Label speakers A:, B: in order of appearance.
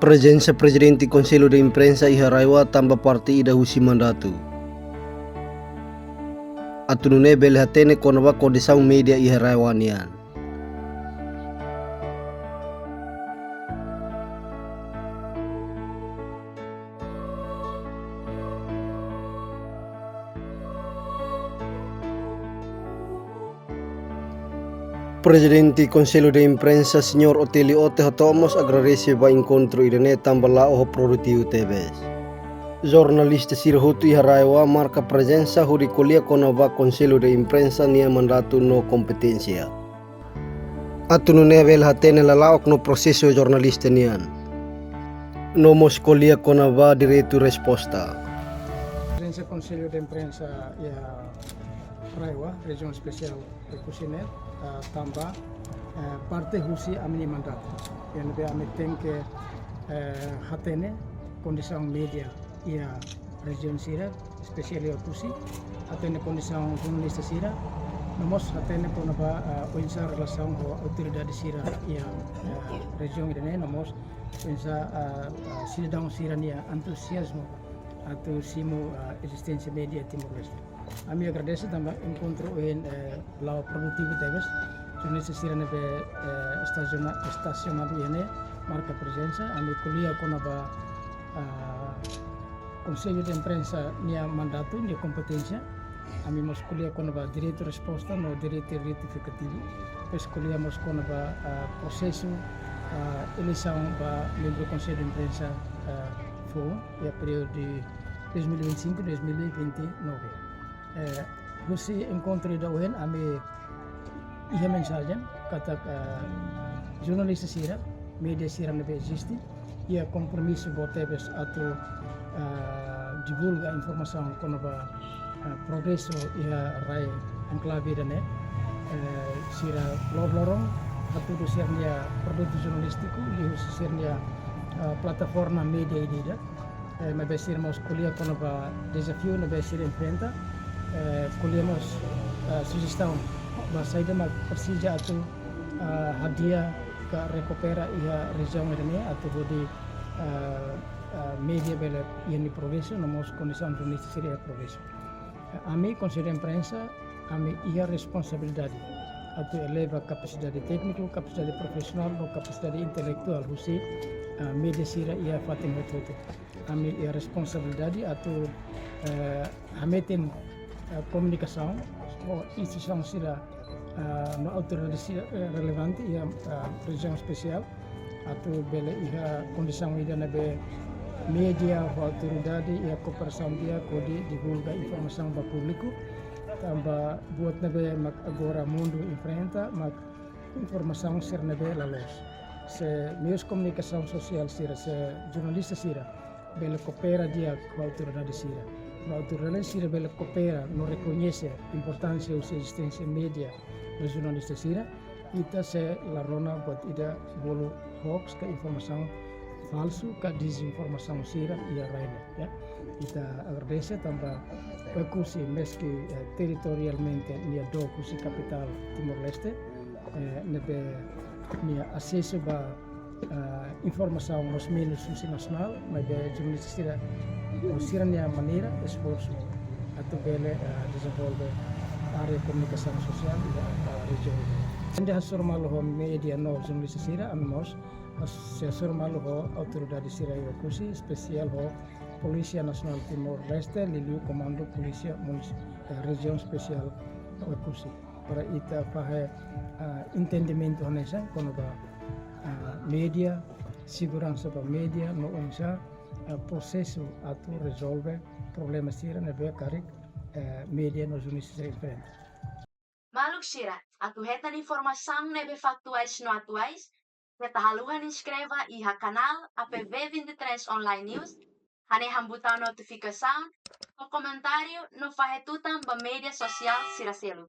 A: Presença Presidente Conselho de Imprensa iharaiwa tamba parti ida husi mandatu. Atunune bele hatene konawa kondisang media iharaiwanian. Presidente Conselho de Imprensa Senhor Otelio Ote Tomos agradece va encontro idane tambala o produtivo TVS. Jornalista Sirhutu Iharaiwa marca presença huricolia conova Conselho de Imprensa nia mandato no competência. Atunune bel hatene lalaok no processo jornalista nian. No moscolia conova direito resposta.
B: Presença Conselho de Imprensa Raiwa, Região Especial de Cusinet, tambah parte husi amni mandat. Yang lebih amit tengke hatene kondisi media ia Região Sira, spesial ia Kusi, hatene kondisi jurnalista Sira, nomos hatene konaba uinsa relação com autoridade Sira ia região ini, nomos uinsa sidang Sira nia antusiasmo atau simu existência media Timor-Leste. Kami agradece também encontro em lao produtivo deves, jornalista Sira nebe estacionado ini marca presença, kami kuliah konaba Conselho de Imprensa nia mandato, nia competência, kami mas kuliah konaba direito resposta no direito retificativo, depois kuliah mas konaba processo eleição ba membro do Conselho de Imprensa ya período de 2025-2029. Lucy encontro da UN ame ia mensagem kata jornalista Sira, media Sira nebe existe, ia compromisso botebes atau divulga informação konaba progresso ia rai enclave dane Sira lorong atau do sernia produto jornalístico e sernia plataforma media idida mas ser mas kuliah konaba desafio na ser enfrenta kuliah mas sugestão bahasa ida mas persija atau hadiah ke recupera ia região ini atau di media bela ini progresso nomos condição jornalista seria progresso ami Conselho de Imprensa ami ia responsabilidade atau eleva capacidade técnico, capacidade profissional, ou capacidade intelectual, husi media Sira ia fatin itu. Kami ia responsabilidade atau hametin komunikasi, institusi Sira no autoridade relevante ia região especial atau bela ia kondisi ida nabe media ou autoridade ia kooperação dia kodi divulga informasi para público. Tambah buat nabe mak agora mundo enfrenta mak informação ser nabe lalos se meios comunicação social Sira se jornalista Sira bela coopera dia com a autoridade Sira a autoridade Sira bela coopera não reconhece importância da existência média do jornalista Sira ita se larona buat ida bolo hoax ke informação falso ke desinformação Sira ia raine ya ita agradece tambah Kusi meski territorialmente nia do kusi capital Timor-Leste nebe nia acesso ba informação nos meios nacional mas jornalista Sira usir nia maneira esforço atau bele desenvolver área comunicação social da região. Ande hasur maluho media no jornalista Sira amos hasur maluho autoridade Sira yo kusi spesial ho Polícia Nacional Timor-Leste, Liliu Comando Polícia Região Especial Kusi. Para ita fahe entendimento honesa kono ba media, segurança ba media no onsa processo atau resolve problema Sira nebe karik media no jornalista diferente.
C: Maluk Sira, atu heta informação nebe factuais no atuais, heta haluhan inscreva iha canal APV23 Online News. Hane hambutang notificação, o comentário no fahetutan ba media sosial Sira Selu.